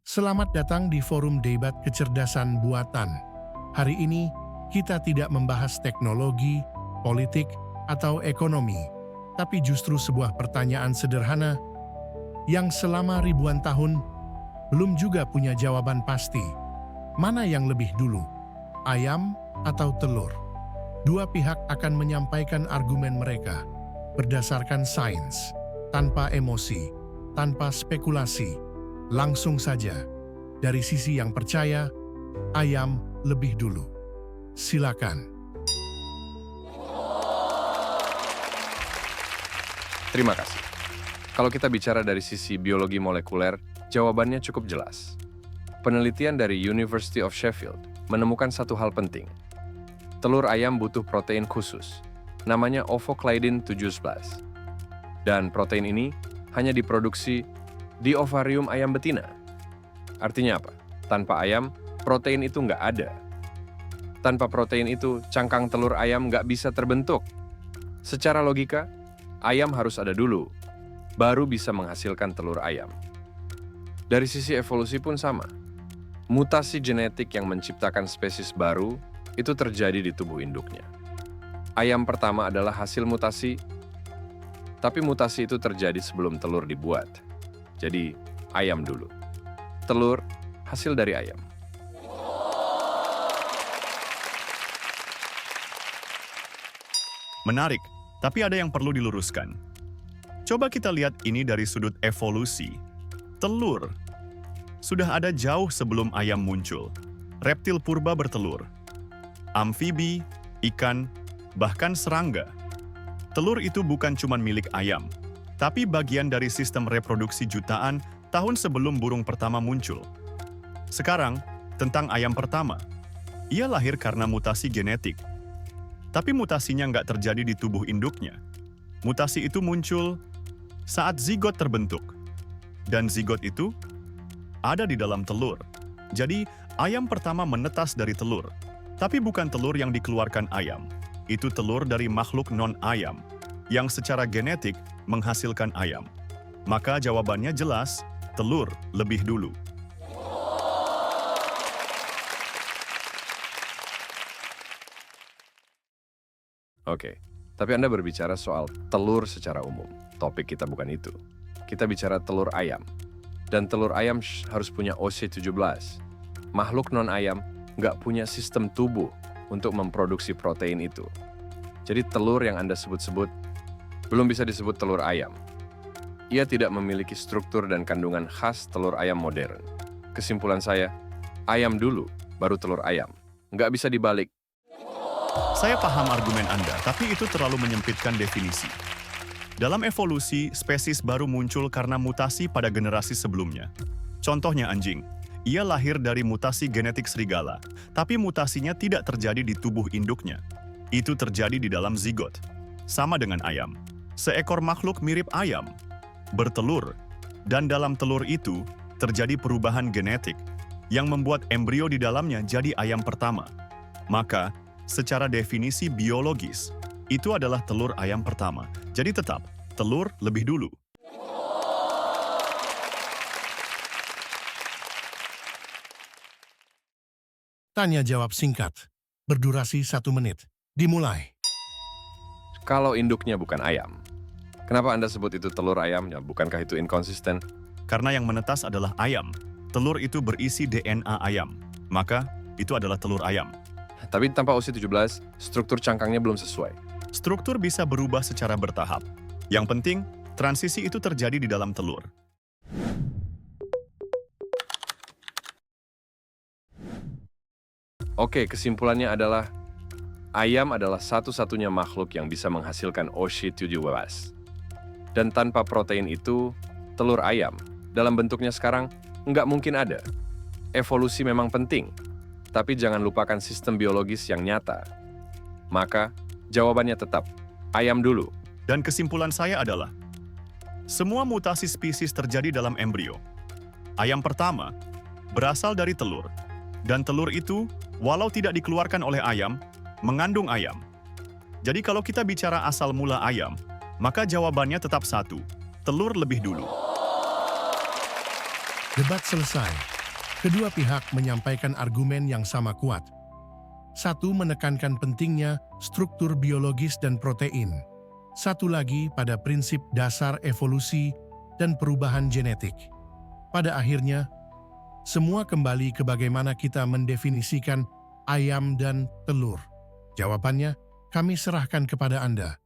Selamat datang di forum debat kecerdasan buatan. Hari ini, kita tidak membahas teknologi, politik, atau ekonomi, tapi justru sebuah pertanyaan sederhana yang selama ribuan tahun belum juga punya jawaban pasti. Mana yang lebih dulu, ayam atau telur? Dua pihak akan menyampaikan argumen mereka berdasarkan sains, tanpa emosi, tanpa spekulasi. Langsung saja, dari sisi yang percaya, ayam lebih dulu. Silakan. Terima kasih. Kalau kita bicara dari sisi biologi molekuler, jawabannya cukup jelas. Penelitian dari University of Sheffield menemukan satu hal penting. Telur ayam butuh protein khusus, namanya ovoclidin 17. Dan protein ini hanya diproduksi di ovarium ayam betina. Artinya apa? Tanpa ayam, protein itu nggak ada. Tanpa protein itu, cangkang telur ayam nggak bisa terbentuk. Secara logika, ayam harus ada dulu, baru bisa menghasilkan telur ayam. Dari sisi evolusi pun sama. Mutasi genetik yang menciptakan spesies baru itu terjadi di tubuh induknya. Ayam pertama adalah hasil mutasi, tapi mutasi itu terjadi sebelum telur dibuat. Jadi, ayam dulu. Telur, hasil dari ayam. Menarik, tapi ada yang perlu diluruskan. Coba kita lihat ini dari sudut evolusi. Telur sudah ada jauh sebelum ayam muncul. Reptil purba bertelur. Amfibi, ikan, bahkan serangga. Telur itu bukan cuma milik ayam, tapi bagian dari sistem reproduksi jutaan tahun sebelum burung pertama muncul. Sekarang, tentang ayam pertama. Ia lahir karena mutasi genetik. Tapi mutasinya nggak terjadi di tubuh induknya. Mutasi itu muncul saat zigot terbentuk. Dan zigot itu ada di dalam telur. Jadi, ayam pertama menetas dari telur. Tapi bukan telur yang dikeluarkan ayam. Itu telur dari makhluk non-ayam, yang secara genetik menghasilkan ayam. Maka jawabannya jelas, telur lebih dulu. Oke, tapi Anda berbicara soal telur secara umum. Topik kita bukan itu. Kita bicara telur ayam. Dan telur ayam harus punya OC17. Makhluk non-ayam nggak punya sistem tubuh untuk memproduksi protein itu. Jadi telur yang Anda sebut-sebut belum bisa disebut telur ayam. Ia tidak memiliki struktur dan kandungan khas telur ayam modern. Kesimpulan saya, ayam dulu, baru telur ayam. Nggak bisa dibalik. Saya paham argumen Anda, tapi itu terlalu menyempitkan definisi. Dalam evolusi, spesies baru muncul karena mutasi pada generasi sebelumnya. Contohnya anjing. Ia lahir dari mutasi genetik serigala, tapi mutasinya tidak terjadi di tubuh induknya. Itu terjadi di dalam zigot. Sama dengan ayam. Seekor makhluk mirip ayam, bertelur, dan dalam telur itu terjadi perubahan genetik yang membuat embrio di dalamnya jadi ayam pertama. Maka, secara definisi biologis, itu adalah telur ayam pertama. Jadi tetap, telur lebih dulu. Tanya jawab singkat, berdurasi 1 menit. Dimulai. Kalau induknya bukan ayam, kenapa Anda sebut itu telur ayam? Ya, bukankah itu inkonsisten? Karena yang menetas adalah ayam. Telur itu berisi DNA ayam. Maka, itu adalah telur ayam. Tapi tanpa OC17, struktur cangkangnya belum sesuai. Struktur bisa berubah secara bertahap. Yang penting, transisi itu terjadi di dalam telur. Oke, kesimpulannya adalah ayam adalah satu-satunya makhluk yang bisa menghasilkan OC17. Dan tanpa protein itu, telur ayam dalam bentuknya sekarang nggak mungkin ada. Evolusi memang penting, tapi jangan lupakan sistem biologis yang nyata. Maka, jawabannya tetap ayam dulu. Dan kesimpulan saya adalah, semua mutasi spesies terjadi dalam embrio. Ayam pertama berasal dari telur, dan telur itu, walau tidak dikeluarkan oleh ayam, mengandung ayam. Jadi kalau kita bicara asal mula ayam, maka jawabannya tetap satu, telur lebih dulu. Debat selesai. Kedua pihak menyampaikan argumen yang sama kuat. Satu menekankan pentingnya struktur biologis dan protein. Satu lagi pada prinsip dasar evolusi dan perubahan genetik. Pada akhirnya, semua kembali ke bagaimana kita mendefinisikan ayam dan telur. Jawabannya, kami serahkan kepada Anda.